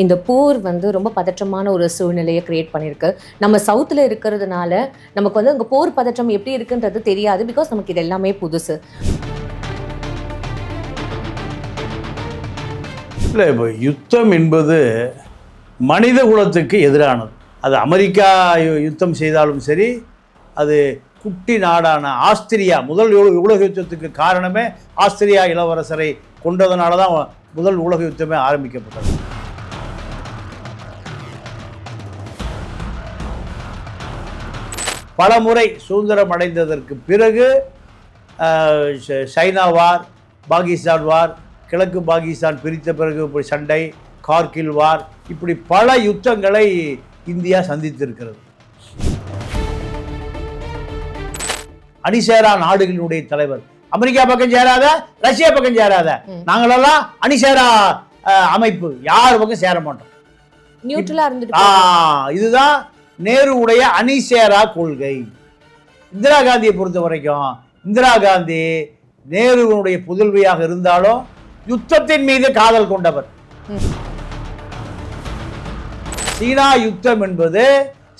இந்த போர் வந்து ரொம்ப பதற்றமான ஒரு சூழ்நிலையை கிரியேட் பண்ணியிருக்கு. நம்ம சவுத்தில் இருக்கிறதுனால நமக்கு வந்து அங்கே போர் பதற்றம் எப்படி இருக்குன்றது தெரியாது. பிகாஸ் நமக்கு இது எல்லாமே புதுசு. இல்லை, இப்போ யுத்தம் என்பது மனித குலத்துக்கு எதிரானது. அது அமெரிக்கா யுத்தம் செய்தாலும் சரி, அது குட்டி நாடான ஆஸ்திரியா முதல் உலக யுத்தத்துக்கு காரணமே ஆஸ்திரியா இளவரசரை கொண்டதனால தான் முதல் உலக யுத்தமே ஆரம்பிக்கப்பட்டது. பல முறை சுதந்திரம் அடைந்ததற்கு பிறகு சைனா வார், பாகிஸ்தான் வார், கிழக்கு பாகிஸ்தான் பிரித்த பிறகு இப்படி சண்டை, கார்கில் வார், இப்படி பல யுத்தங்களை இந்தியா சந்தித்திருக்கிறது. அணிசேரா நாடுகளினுடைய தலைவர் அமெரிக்கா பக்கம் சேராத, ரஷ்யா பக்கம் சேராத, நாங்களெல்லாம் அணிசேரா அமைப்பு, யார் பக்கம் சேர மாட்டோம், நியூட்ரலா இருந்துட்டு. இதுதான் நேருவுடைய அணிசேரா கொள்கை. இந்திரா காந்தியை பொறுத்த வரைக்கும், இந்திரா காந்தி நேருவனுடைய புதல்வியாக இருந்தாலும் யுத்தத்தின் மீது காதல் கொண்டவர். சீனா யுத்தம் என்பது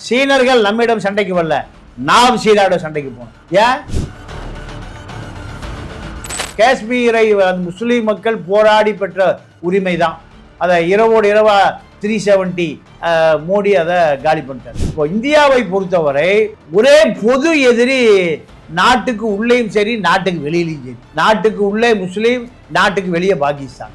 சீனர்கள் நம்மிடம் சண்டைக்கு வரல, நாம் சீனாவிடம் சண்டைக்கு போனோம். ஏன்? காஷ்மீரை முஸ்லீம் மக்கள் போராடி பெற்ற உரிமை தான். அதை இரவோடு இரவா 370 மோடி அதை காலி பண்ணிட்டார். இப்போ இந்தியாவை பொறுத்தவரை ஒரே பொது எதிரி நாட்டுக்கு உள்ளேயும் சரி, நாட்டுக்கு வெளியிலையும் சரி. நாட்டுக்கு உள்ளே முஸ்லீம், நாட்டுக்கு வெளியே பாகிஸ்தான்.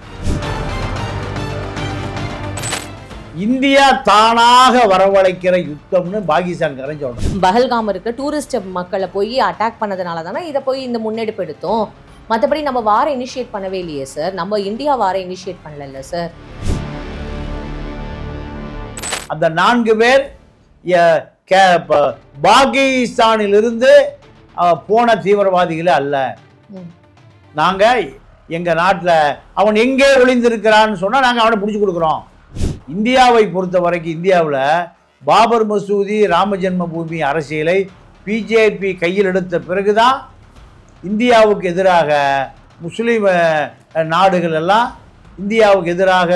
இந்தியா தானாக வரவழைக்கிற யுத்தம்னு பாகிஸ்தான் சொல்றோம். பஹல்காம் இருக்க டூரிஸ்ட் மக்களை போய் அட்டாக் பண்ணதுனால தானே இதை போய் இந்த முன்னெடுப்பு எடுத்தோம். மற்றபடி நம்ம வார இனிஷியேட் பண்ணவே இல்லையே சார். நம்ம இந்தியா வார இனிஷியேட் பண்ணல சார். அந்த 4 பேர் பாகிஸ்தானிலிருந்து போன தீவிரவாதிகளே அல்ல. நாங்க எங்க நாட்டில் அவன் எங்கே ஒளிந்திருக்கிறான்னு சொன்னா நாங்க அவனை பிடிச்சி கொடுக்குறோம். இந்தியாவை பொறுத்த வரைக்கும் இந்தியாவில் பாபர் மசூதி, ராம ஜென்ம பூமி அரசியலை பிஜேபி கையில் எடுத்த பிறகுதான் இந்தியாவுக்கு எதிராக முஸ்லீம் நாடுகள் எல்லாம் இந்தியாவுக்கு எதிராக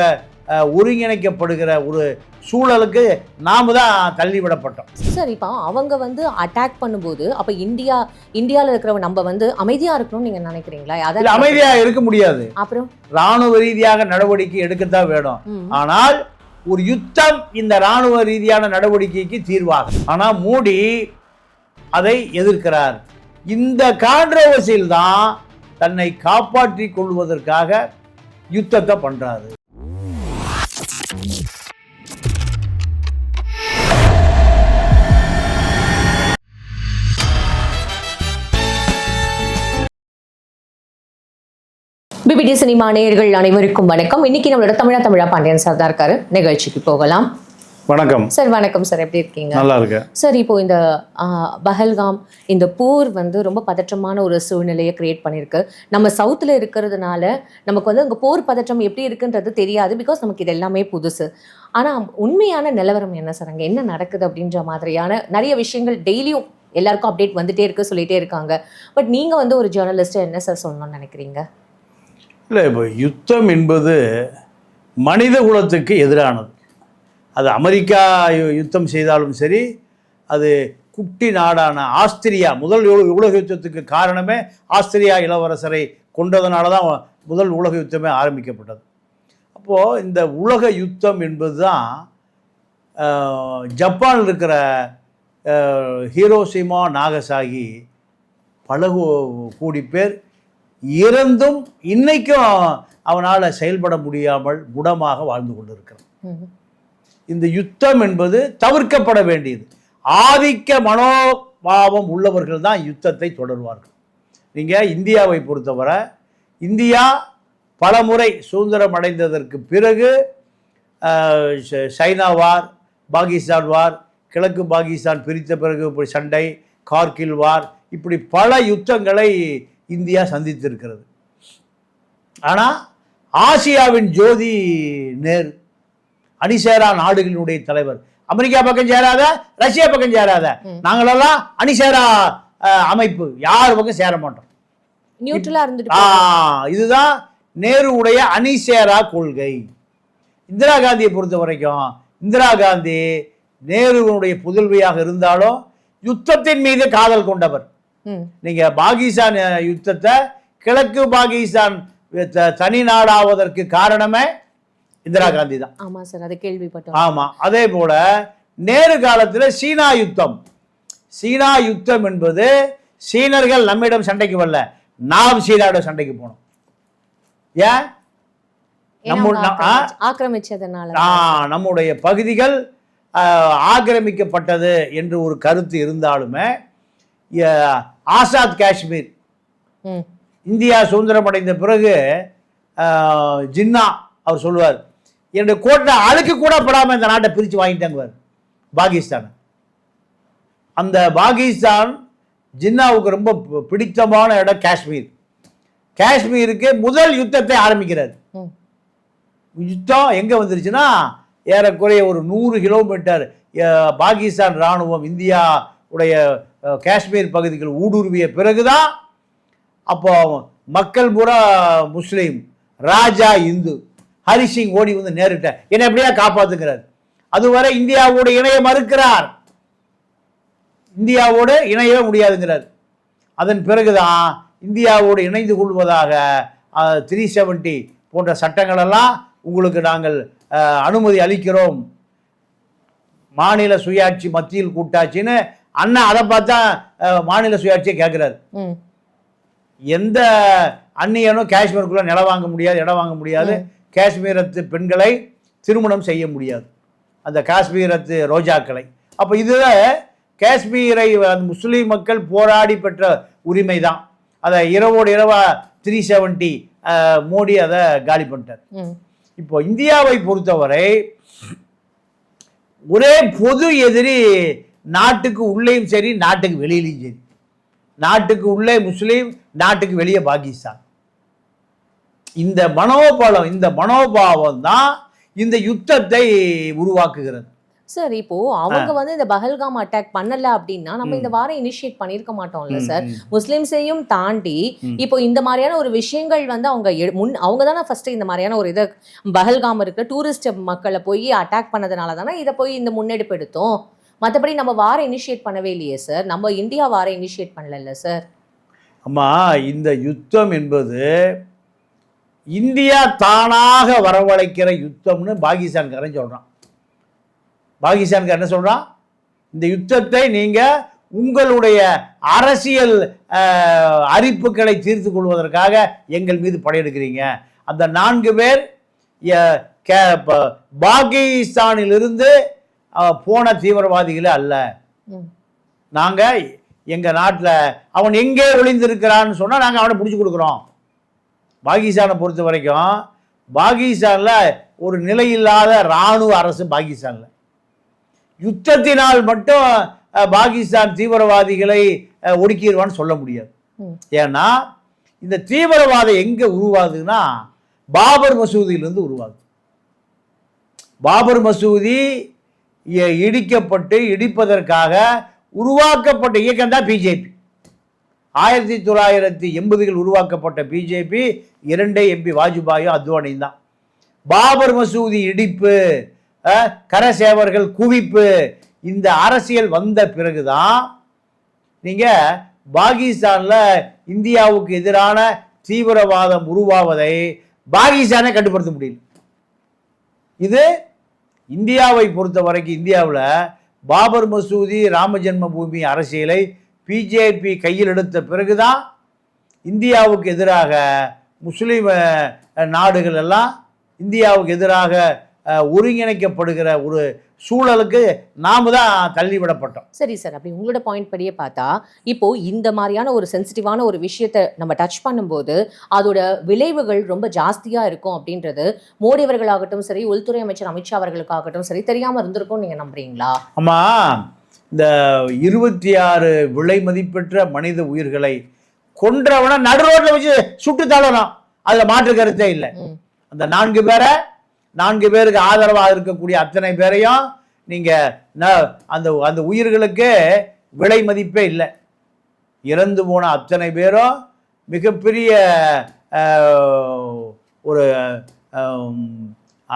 ஒருங்கிணைக்கப்படுகிற ஒரு சூழலுக்கு நாம தான் தள்ளிவிடப்பட்டோம். சார், இப்போ அவங்க வந்து அட்டாக் பண்ணும்போது அப்போ இந்தியாவில் இருக்கிறவங்க நம்ம வந்து அமைதியாக இருக்கணும்னு நீங்கள் நினைக்கிறீங்களா? அதில் அமைதியாக இருக்க முடியாது. அப்புறம் ராணுவ ரீதியாக நடவடிக்கை எடுக்கத்தான் வேணும். ஆனால் ஒரு யுத்தம் இந்த ராணுவ ரீதியான நடவடிக்கைக்கு தீர்வாகும். ஆனால் மோடி அதை எதிர்க்கிறார். இந்த கான்ட்ரோவர்சியில் தான் தன்னை காப்பாற்றிக் கொள்வதற்காக யுத்தத்தை பண்றாரு. பிபிடி சினிமா நேயர்கள் அனைவருக்கும் வணக்கம். இன்னைக்கு நம்மளோட தமிழா பாண்டியன் சார் தான் இருக்காரு. நிகழ்ச்சிக்கு போகலாம். வணக்கம் சார். வணக்கம் சார், எப்படி இருக்கீங்க? நல்லா இருக்கேன் சார். இப்போ இந்த பஹல்காம் இந்த போர் வந்து ரொம்ப பதற்றமான ஒரு சூழ்நிலையை கிரியேட் பண்ணியிருக்கு. நம்ம சவுத்தில் இருக்கிறதுனால நமக்கு வந்து அங்கே போர் பதற்றம் எப்படி இருக்குன்றது தெரியாது. பிகாஸ் நமக்கு இது எல்லாமே புதுசு. ஆனால் உண்மையான நிலவரம் என்ன சார்? அங்கே என்ன நடக்குது அப்படின்ற மாதிரியான நிறைய விஷயங்கள் டெய்லியும் எல்லாருக்கும் அப்டேட் வந்துட்டே இருக்கு, சொல்லிகிட்டே இருக்காங்க. பட் நீங்கள் வந்து ஒரு ஜேர்னலிஸ்ட்டு என்ன சார் சொல்லணும்னு நினைக்கிறீங்க? இல்லை, இப்போ யுத்தம் என்பது மனித குலத்துக்கு எதிரானது. அது அமெரிக்கா யுத்தம் செய்தாலும் சரி, அது குட்டி நாடான ஆஸ்திரியா முதல் உலக யுத்தத்துக்கு காரணமே ஆஸ்திரியா இளவரசரை கொண்டதனால தான் முதல் உலக யுத்தமே ஆரம்பிக்கப்பட்டது. அப்போது இந்த உலக யுத்தம் என்பது தான் ஜப்பானில் இருக்கிற ஹீரோஷிமா, நாகசாகி பல கோடி பேர் இறந்தும் இன்னைக்கும் அவனால் செயல்பட முடியாமல் குணமாக வாழ்ந்து கொண்டிருக்கிறான். இந்த யுத்தம் என்பது தவிர்க்கப்பட வேண்டியது. ஆதிக்க மனோபாவம் உள்ளவர்கள் தான் யுத்தத்தை தொடர்வார்கள். நீங்கள் இந்தியாவை பொறுத்தவரை, இந்தியா பல முறை சுதந்திரம் அடைந்ததற்கு பிறகு சைனா வார், பாகிஸ்தான் வார், கிழக்கு பாகிஸ்தான் பிரித்த பிறகு இப்படி சண்டை, கார்கில் வார், இப்படி பல யுத்தங்களை இந்தியா சந்தித்திருக்கிறது. ஆனால் ஆசியாவின் ஜோதி நேரு, அணிசேரா நாடுகளினுடைய தலைவர் அமெரிக்கா பக்கம் சேராத, ரஷ்யா பக்கம் சேராத, நாங்களெல்லாம் அணிசேரா அமைப்பு, யார் பக்கம் சேர மாட்டோம், நியூட்ரலா இருந்துட்டு. இதுதான் நேருவுடைய அணிசேரா கொள்கை. இந்திரா காந்தியை பொறுத்த வரைக்கும் இந்திரா காந்தி நேருவினுடைய புதல்வியாக இருந்தாலும் யுத்தத்தின் மீது காதல் கொண்டவர். நீங்க பாகிஸ்தான் யுத்தத்தை கிழக்கு பாகிஸ்தான் தனி நாடாவதற்கு காரணமே இந்திரா காந்தி தான். ஆமா சார், அது கேள்விப்பட்டோம். ஆமா, அதே போல நேரு காலத்துல சீனா யுத்தம். சீனா யுத்தம் என்பது சீனர்கள் நம்மிடம் சண்டைக்கு வரல, நாம் சீனாவிடம் சண்டைக்கு போனோம். ஏன்? ஆக்கிரமிச்சதுனால. நம்முடைய பகுதிகள் ஆக்கிரமிக்கப்பட்டது என்று ஒரு கருத்து இருந்தாலுமே ஆசாத் காஷ்மீர் இந்தியா சுதந்திரம் அடைந்த பிறகு ஜின்னா அவர் சொல்லுவார், என்னுடைய கோட்டை அழுக்கு கூட படாமல் இந்த நாட்டை பிரித்து வாங்கிட்டாங்க பாகிஸ்தான். அந்த பாகிஸ்தான் ஜின்னாவுக்கு ரொம்ப பிடித்தமான இடம் காஷ்மீர். காஷ்மீருக்கு முதல் யுத்தத்தை ஆரம்பிக்கிறார். யுத்தம் எங்கே வந்துருச்சுன்னா ஏறக்குறைய ஒரு 100 கிலோமீட்டர் பாகிஸ்தான் இராணுவம் இந்தியா உடைய காஷ்மீர் பகுதிகள் ஊடுருவிய பிறகுதான் அப்போ மக்கள் பூரா முஸ்லீம், ராஜா இந்து. ஹரிசிங் ஓடி வந்து நேரிட்ட என்னை எப்படியா காப்பாத்துக்கிறார். அதுவரை இந்தியாவோடு இணைய மறுக்கிறார், இந்தியாவோடு இணையவே முடியாதுங்கிறார். அதன் பிறகுதான் இந்தியாவோடு இணைந்து கொள்வதாக 370 போன்ற சட்டங்களெல்லாம் உங்களுக்கு நாங்கள் அனுமதி அளிக்கிறோம், மாநில சுயாட்சி மத்தியில் கூட்டாட்சின்னு அண்ணா அதை பார்த்தா மாநில சுயாட்சியை கேட்கிறார். எந்த அந்நியனும் காஷ்மீருக்குள்ள நிலம் வாங்க முடியாது, இடம் வாங்க முடியாது, காஷ்மீரத்து பெண்களை திருமணம் செய்ய முடியாது, அந்த காஷ்மீரத்து ரோஜாக்களை. அப்போ இதில் காஷ்மீரை முஸ்லீம் மக்கள் போராடி பெற்ற உரிமை தான். அதை இரவோடு இரவா 370 மோடி அதை காலி பண்ணிட்டார். இப்போ இந்தியாவை பொறுத்தவரை ஒரே பொது எதிரி நாட்டுக்கு உள்ளேயும் சரி நாட்டுக்கு வெளியிலையும் சரி. நாட்டுக்கு உள்ளே முஸ்லீம், நாட்டுக்கு வெளியே பாகிஸ்தான். இந்த மனோபாவம் தான் இந்த யுத்தத்தை உருவாக்குகிறது. சார், இப்போ அவங்க வந்து இந்த பஹல்காம் அட்டாக் பண்ணல அப்படின்னா நம்ம இந்த வாரம் இனிஷியேட் பண்ணிருக்க மாட்டோம்ல சார். முஸ்லிம்ஸையும் தாண்டி இப்போ இந்த மாதிரியான ஒரு விஷயங்கள் வந்து அவங்க தானே ஃபர்ஸ்ட் இந்த மாதிரியான ஒரு இதை பஹல்காம் இருக்கிற டூரிஸ்ட் மக்களை போய் அட்டாக் பண்ணதுனால தானே இதை போய் இந்த முன்னெடுப்பு எடுத்தோம். மற்றபடி நம்ம வாரம் இனிஷியேட் பண்ணவே இல்லையே சார். நம்ம இந்தியா வாரம் இனிஷியேட் பண்ணல சார். அம்மா, இந்த யுத்தம் என்பது இந்தியா தானாக வரவழைக்கிற யுத்தம்னு பாகிஸ்தான்காரன் சொல்றான். பாகிஸ்தானுக்கு என்ன சொல்றான்? இந்த யுத்தத்தை நீங்க உங்களுடைய அரசியல் அரிப்புகளை தீர்த்து கொள்வதற்காக எங்கள் மீது படையெடுக்கிறீங்க. அந்த 4 பேர் பாகிஸ்தானிலிருந்து போன தீவிரவாதிகளே அல்ல. நாங்க எங்க நாட்டில் அவன் எங்கே ஒளிந்திருக்கிறான்னு சொன்னா நாங்க அவனை பிடிச்சி கொடுக்குறோம். பாகிஸ்தானை பொறுத்த வரைக்கும் பாகிஸ்தான்ல ஒரு நிலையில்லாத இராணுவ அரசு பாகிஸ்தான்ல. யுத்தத்தினால் மட்டும் பாகிஸ்தான் தீவிரவாதிகளை ஒடுக்கிடுவான்னு சொல்ல முடியாது. ஏன்னா இந்த தீவிரவாதம் எங்க உருவாகுதுன்னா பாபர் மசூதியிலிருந்து உருவாகுது. பாபர் மசூதி இடிப்பதற்காக உருவாக்கப்பட்ட இயக்கம் தான் பிஜேபி. 1980கள் உருவாக்கப்பட்ட பிஜேபி 2 எம்பி வாஜ்பாயும் அத்வானியும் தான். பாபர் மசூதி இடிப்பு, கரசேவர்கள் குவிப்பு, இந்த அரசியல் வந்த பிறகுதான் நீங்க பாகிஸ்தான்ல இந்தியாவுக்கு எதிரான தீவிரவாதம் உருவாவதை பாகிஸ்தானை கட்டுப்படுத்த முடியல. இது இந்தியாவை பொறுத்த வரைக்கும் இந்தியாவில் பாபர் மசூதி ராம ஜென்ம பூமி அரசியலை பிஜேபி கையில் எடுத்த பிறகுதான் இந்தியாவுக்கு எதிராக முஸ்லீம் நாடுகள் எல்லாம் இந்தியாவுக்கு எதிராக ஒருங்கிணைக்கப்படுகிற ஒரு சூழலுக்கு நாம தான் தள்ளிவிடப்பட்டோம். சரி சார், அப்படி உங்களோட பாயிண்ட் படியே பார்த்தா இப்போ இந்த மாதிரியான ஒரு சென்சிட்டிவான ஒரு விஷயத்தை நம்ம டச் பண்ணும்போது அதோட விளைவுகள் ரொம்ப ஜாஸ்தியா இருக்கும் அப்படின்றது மோடி அவர்களாகட்டும் சரி, உள்துறை அமைச்சர் அமித்ஷா அவர்களுக்காகட்டும் சரி தெரியாம இருந்திருக்கும் நீங்க நம்புறீங்களா? ஆமா, இந்த 26 விலை மதிப்பெற்ற மனித உயிர்களை கொன்றவன நடு ரோட்ல வச்சு சுட்டு தள்ளணும், அதுல மாற்று கருத்தே இல்லை. அந்த 4 பேருக்கு ஆதரவாக இருக்கக்கூடிய அத்தனை பேரையும் நீங்க அந்த உயிர்களுக்கு விலை மதிப்பே இல்லை. இறந்து போன அத்தனை பேரும் மிகப்பெரிய ஒரு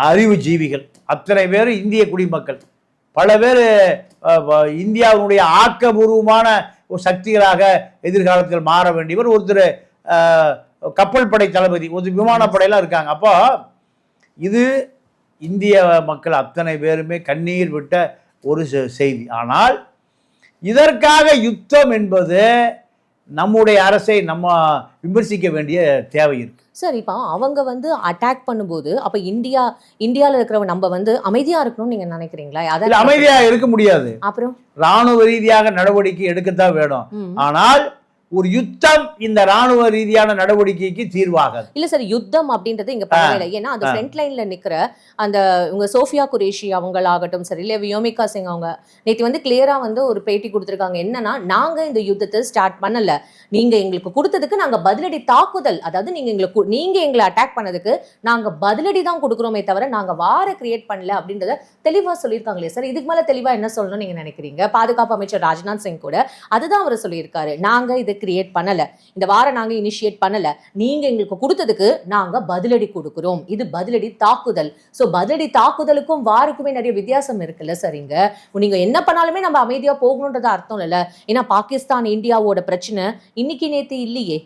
அறிவு ஜீவிகள் அத்தனை பேர் இந்திய குடிமக்கள். பல பேர் இந்தியாவுடைய ஆக்கபூர்வமான ஒரு சக்திகளாக எதிர்காலத்தில் மாற வேண்டியவர் ஒருத்தர் கப்பல் படை தளபதி, ஒரு விமானப்படையெல்லாம் இருக்காங்க. அப்போ இது இந்திய மக்கள் அத்தனை பேருமே கண்ணீர் விட்ட ஒரு செய்தி. ஆனால் இதற்காக யுத்தம் என்பது நம்முடைய அரசை நம்ம விமர்சிக்க வேண்டிய தேவை இருக்கு. சார் இப்போ அவங்க வந்து அட்டாக் பண்ணும்போது அப்ப இந்தியாவில் இருக்கிறவங்க நம்ம வந்து அமைதியா இருக்கணும்னு நீங்க நினைக்கிறீங்களா? அதில் அமைதியா இருக்க முடியாது. அப்புறம் ராணுவ ரீதியாக நடவடிக்கை எடுக்கத்தான் வேணும். ஆனால் ஒரு யுத்தம் இந்த ராணுவ ரீதியான நடவடிக்கைக்கு தீர்வாகாது. இல்ல சார், யுத்தம் அப்படின்றது இங்க பண்ணல. ஏன்னா அந்த ஃப்ரண்ட் லைன்ல நிக்கிற அந்த இவங்க சோஃபியா குரேஷி அவங்களாகட்டும் சரி, இல்ல வியோமிகா சிங் அவங்க நேற்று வந்து கிளியரா வந்து ஒரு பேட்டி கொடுத்துருக்காங்க. என்னன்னா, நாங்க இந்த யுத்தத்தை ஸ்டார்ட் பண்ணல, நீங்க எங்களுக்கு கொடுத்ததுக்கு நாங்க பதிலடி தாக்குதல், அதாவது நீங்க எங்களை அட்டாக் பண்ணதுக்கு நாங்க பதிலடி தான் கொடுக்குறோமே தவிர நாங்க வார கிரியேட் பண்ணல அப்படின்றத தெளிவா சொல்லியிருக்காங்களே சார். இதுக்கு மேல தெளிவா என்ன சொல்லணும்னு நீங்க நினைக்கிறீங்க? பாதுகாப்பு அமைச்சர் ராஜ்நாத் சிங் கூட அதுதான் அவர் சொல்லியிருக்காரு. நாங்க இது கிரியேட் பண்ணல, இந்த வாரம் நாங்க இனிஷியேட் பண்ணல, நீங்க எங்களுக்கு கொடுத்ததுக்கு நாங்க பதிலடி கொடுக்கிறோம், இது பதிலடி தாக்குதல். சோ பதிலடி தாக்குதலுக்கும் வாருக்குமே நிறைய வித்தியாசம் இருக்குல்ல சார். இங்க நீங்க என்ன பண்ணாலுமே நம்ம அமைதியா போகணும்ன்றது அர்த்தம் இல்ல. ஏன்னா பாகிஸ்தான் இந்தியாவோட பிரச்சனை இன்னைக்கு நேத்து இல்லையே,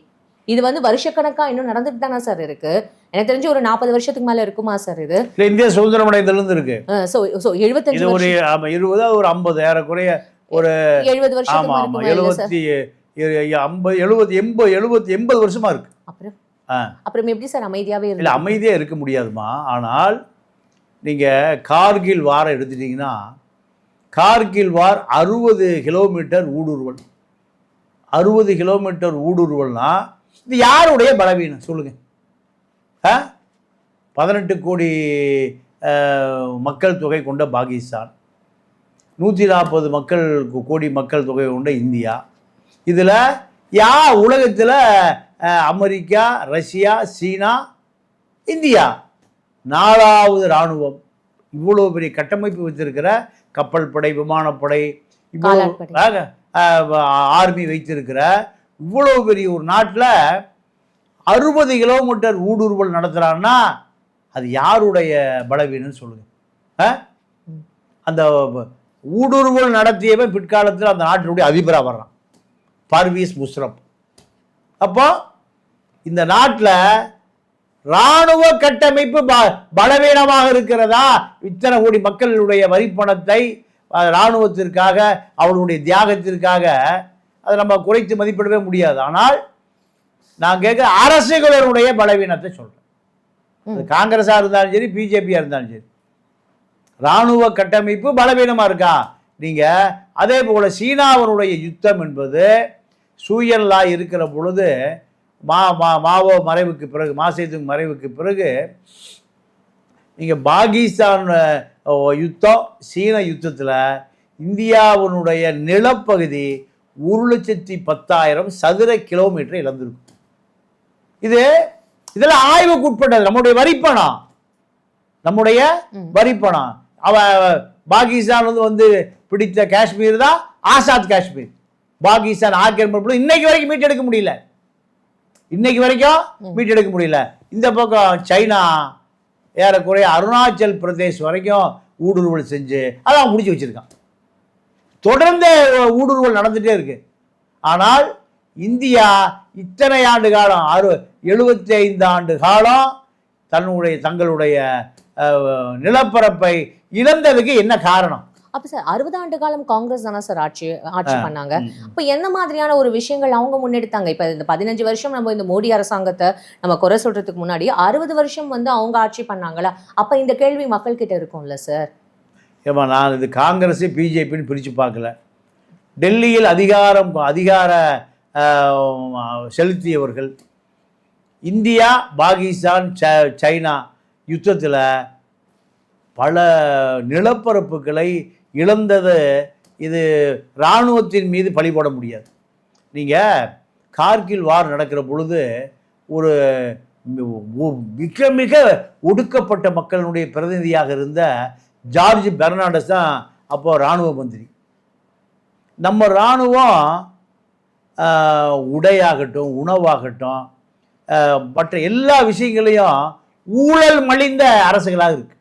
இது வந்து வருஷக்கணக்கா இன்னும் நடந்துட்டு தானே சார் இருக்கு. எனக்கு தெரிஞ்சு ஒரு 40 வருஷத்துக்கு மேல இருக்குமா சார் இது? இந்தியா சுதந்திரம் அடைந்ததுல இருக்கு. சோ 75 ஒரு 20 ஒரு 50 ஏறக்குறைய ஒரு 70 வருஷத்துக்கு 80 வருஷமா இருக்கு. அப்புறம் எப்படி சார் அமைதியாவே இருக்கு? இல்ல அமைதியா இருக்க முடியாதுமா. ஆனால் நீங்க கார்கில் வாரம் எடுத்துட்டீங்கன்னா, கார்கில் வார் 60 கிலோமீட்டர் ஊடுருவல். 60 கிலோமீட்டர் ஊடுருவல்னா இது யாருடைய பலவீனம் சொல்லுங்க? 18 கோடி மக்கள் தொகை கொண்ட பாகிஸ்தான், 140 கோடி மக்கள் தொகை கொண்ட இந்தியா. இதில் உலகத்தில் அமெரிக்கா, ரஷ்யா, சீனா, இந்தியா 4வது இராணுவம். இவ்வளோ பெரிய கட்டமைப்பு வச்சிருக்கிற கப்பல் படை, விமானப்படை, இவ்வளோ ஆர்மி வைத்திருக்கிற இவ்வளோ பெரிய ஒரு நாட்டில் 60 கிலோமீட்டர் ஊடுருவல் நடத்துகிறான்னா அது யாருடைய பலவீனம்னு சொல்லுங்க? அந்த ஊடுருவல் நடத்தியவன் பிற்காலத்தில் அந்த நாட்டினுடைய அதிபராக வர்றான், பர்வேஸ் முஷரப். அப்போ இந்த நாட்டில் இராணுவ கட்டமைப்பு பலவீனமாக இருக்கிறதா? இத்தனை கோடி மக்களுடைய வரிப்பணத்தை இராணுவத்திற்காக, அவர்களுடைய தியாகத்திற்காக அதை நம்ம குறைத்து மதிப்பிடவே முடியாது. ஆனால் நான் கேட்குற அரசுகளுடைய பலவீனத்தை சொல்கிறேன். அது காங்கிரஸாக இருந்தாலும் சரி, பிஜேபியாக இருந்தாலும் சரி, இராணுவ கட்டமைப்பு பலவீனமாக இருக்கா? நீங்கள் அதே போல் சீனாவினுடைய யுத்தம் என்பது சூயன்லா இருக்கிற பொழுது மாவோ மறைவுக்கு பிறகு, மாசேதுங் மறைவுக்கு பிறகு நீங்கள் பாகிஸ்தான் யுத்தம், சீன யுத்தத்தில் இந்தியாவினுடைய நிலப்பகுதி 1,10,000 சதுர கிலோமீட்டர் இழந்திருக்கும். இதெல்லாம் ஆய்வுக்கு உட்பட்டது. நம்முடைய வரிப்பணம். பாகிஸ்தான் வந்து பிடித்த காஷ்மீர் தான் ஆசாத் காஷ்மீர். பாகிஸ்தான் ஆக்கிரமிப்பு இன்னைக்கு வரைக்கும் மீட்டெடுக்க முடியல. இந்த பக்கம் சைனா ஏறக்குறைய அருணாச்சல் பிரதேஷ் வரைக்கும் ஊடுருவல் செஞ்சு அதான் முடிச்சு வச்சிருக்கான். தொடர்ந்து ஊடுருவல் நடந்துட்டே இருக்கு. ஆனால் இந்தியா இத்தனை ஆண்டு காலம், 75 ஆண்டு காலம் தங்களுடைய நிலப்பரப்பை இழந்ததுக்கு என்ன காரணம்? அப்ப சார் 60 ஆண்டு காலம் காங்கிரஸ் தானே சார் ஆட்சி பண்ணாங்க. அப்ப என்ன மாதிரியான ஒரு விஷயங்கள் அவங்க முன்னெடுத்தாங்க? இப்ப இந்த 15 வருஷம் நம்ம இந்த மோடி அரசாங்கத்தை நம்ம குறை சொல்றதுக்கு முன்னாடி 60 வருஷம் வந்து அவங்க ஆட்சி பண்ணாங்களா? அப்ப இந்த கேள்வி மக்கள் கிட்ட இருக்கும்ல சார். ஏமா, நான் இது காங்கிரஸ் பிஜேபின்னு பிரித்து பார்க்கல. டெல்லியில் அதிகார செலுத்தியவர்கள் இந்தியா, பாகிஸ்தான், சைனா யுத்தத்தில் பல நிலப்பரப்புகளை இழந்தது. இது இராணுவத்தின் மீது பழி போட முடியாது. நீங்கள் கார்கில் வார் நடக்கிற பொழுது ஒரு மிக ஒடுக்கப்பட்ட மக்களுடைய பிரதிநிதியாக இருந்த ஜார்ஜ் பெர்னாண்டஸ் தான் அப்போ இராணுவ மந்திரி. நம்ம இராணுவம் உடையாகட்டும், உணவாகட்டும், மற்ற எல்லா விஷயங்களையும் ஊழல் மலிந்த அரசுகளாக இருக்கு.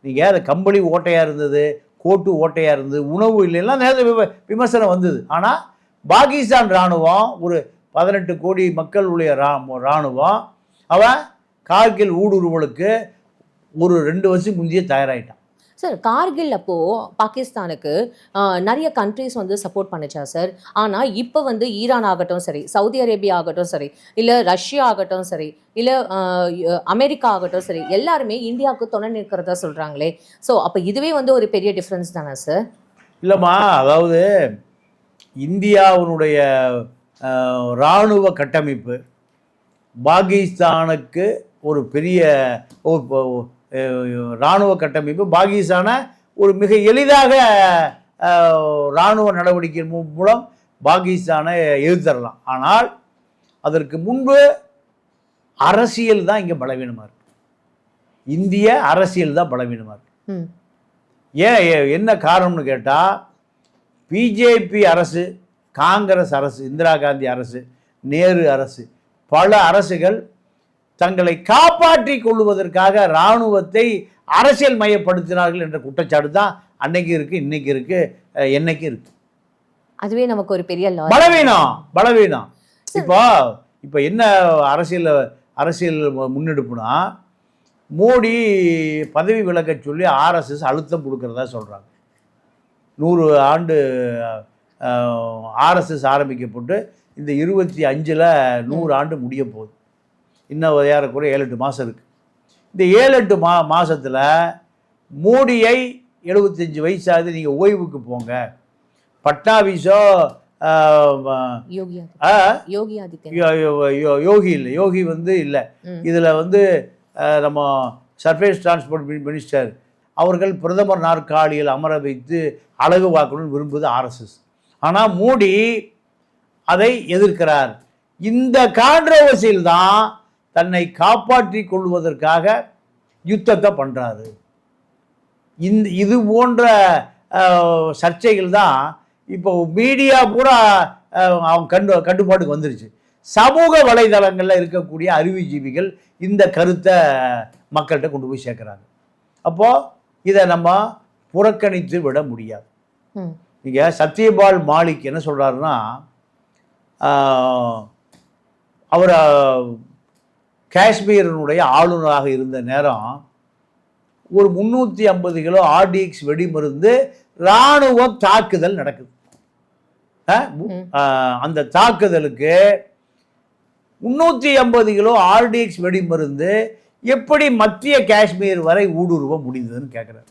நீங்கள் அந்த கம்பளி ஓட்டையாக இருந்தது, கோட்டு ஓட்டையாக இருந்தது, உணவு இல்லைன்னா நேரத்தில் விமர்சனம் வந்தது. ஆனால் பாகிஸ்தான் இராணுவம் ஒரு 18 கோடி மக்களுடைய இராணுவம் அவன் கார்கில் ஊடுருவலுக்கு ஒரு 2 வருஷம் முந்தையே தயாராகிட்டான். சார் கார்கில் அப்போ பாகிஸ்தானுக்கு நிறைய கண்ட்ரிஸ் வந்து சப்போர்ட் பண்ணுச்சா சார்? ஆனால் இப்போ வந்து ஈரான் ஆகட்டும் சரி, சவுதி அரேபியா ஆகட்டும் சரி, இல்லை ரஷ்யா ஆகட்டும் சரி, இல்லை அமெரிக்கா ஆகட்டும் சரி, எல்லாருமே இந்தியாவுக்கு துணை நிற்கிறதா சொல்கிறாங்களே. ஸோ அப்போ இதுவே வந்து ஒரு பெரிய டிஃப்ரென்ஸ் தானே சார்? இல்லைம்மா, அதாவது இந்தியாவினுடைய இராணுவ கட்டமைப்பு பாகிஸ்தானுக்கு ஒரு பெரிய இராணுவ கட்டமைப்பு பாகிஸ்தானை ஒரு மிக எளிதாக இராணுவ நடவடிக்கை மூலம் பாகிஸ்தானை எதிர்த்தரலாம். ஆனால் அதற்கு முன்பு அரசியல் தான் இங்கே பலவீனமாக இருக்கு. இந்திய அரசியல் தான் பலவீனமாக இருக்கு. ஏன் என்ன காரணம்னு கேட்டால், பிஜேபி அரசு, காங்கிரஸ் அரசு, இந்திரா காந்தி அரசு, நேரு அரசு, பல அரசுகள் தங்களை காப்பாற்றி கொள்வதற்காக இராணுவத்தை அரசியல் மயப்படுத்தினார்கள் என்ற குற்றச்சாட்டு தான் அன்னைக்கு இருக்கு, இன்னைக்கு இருக்கு, என்னைக்கு இருக்கு. அதுவே நமக்கு ஒரு பெரிய பலவீனம். இப்போ என்ன அரசியல் முன்னெடுப்புனா, மோடி பதவி விலக சொல்லி ஆர்எஸ்எஸ் அழுத்தம் கொடுக்கறதா சொல்றாங்க. 100 ஆண்டு ஆர்எஸ்எஸ் ஆரம்பிக்கப்பட்டு இந்த 25ல் 100 ஆண்டு முடிய போகுது. இன்னும் ஏறக்குறைய 7-8 மாதம் இருக்குது. இந்த 7-8 மாதத்தில் மோடியை 75 வயசாகுது, நீங்கள் ஓய்வுக்கு போங்க, பட்னாவிஸோ யோகி இல்லை, யோகி வந்து இல்லை, இதில் வந்து நம்ம சர்ஃபேஸ் டிரான்ஸ்போர்ட் மினிஸ்டர் அவர்கள் பிரதமர் நாற்காலியில் அமர வைத்து அழகு பார்க்கணும்னு விரும்புவது ஆர்எஸ்எஸ். ஆனால் மோடி அதை எதிர்க்கிறார். இந்த கான்ட்ரோவர்சியில் தான் தன்னை காப்பாற்றி கொள்வதற்காக யுத்தத்தை பண்ணுறாரு. இது போன்ற சர்ச்சைகள் தான் இப்போ மீடியா பூரா அவங்க கட்டுப்பாட்டுக்கு வந்துருச்சு. சமூக வலைதளங்களில் இருக்கக்கூடிய அறிவுஜீவிகள் இந்த கருத்தை மக்கள்கிட்ட கொண்டு போய் சேர்க்குறாங்க. அப்போது இதை நம்ம புறக்கணித்து விட முடியாது. நீங்கள் சத்யபால் மாலிக் என்ன சொல்கிறாருன்னா, அவர் காஷ்மீரினுடைய ஆளுநராக இருந்த நேரம் ஒரு 350 கிலோ ஆர்டிஎக்ஸ் வெடிமருந்து இராணுவ தாக்குதல் நடக்குது. அந்த தாக்குதலுக்கு 350 கிலோ ஆர்டிஎக்ஸ் வெடிமருந்து எப்படி மத்திய காஷ்மீர் வரை ஊடுருவ முடிந்ததுன்னு கேட்குறாரு.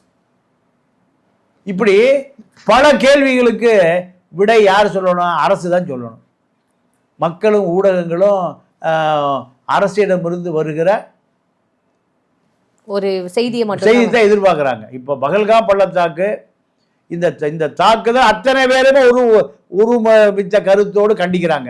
இப்படி பல கேள்விகளுக்கு விடை யார் சொல்லணும்? அரசு தான் சொல்லணும். மக்களும் ஊடகங்களும் அரசிடமிருந்து வருகிற ஒரு செய்தியை தான் எதிர்பார்க்குறாங்க. இப்போ பகல்காம் பள்ளத்தாக்கு இந்த தாக்குதல் அத்தனை பேருமே ஒரு மித்த கருத்தோடு கண்டிக்கிறாங்க.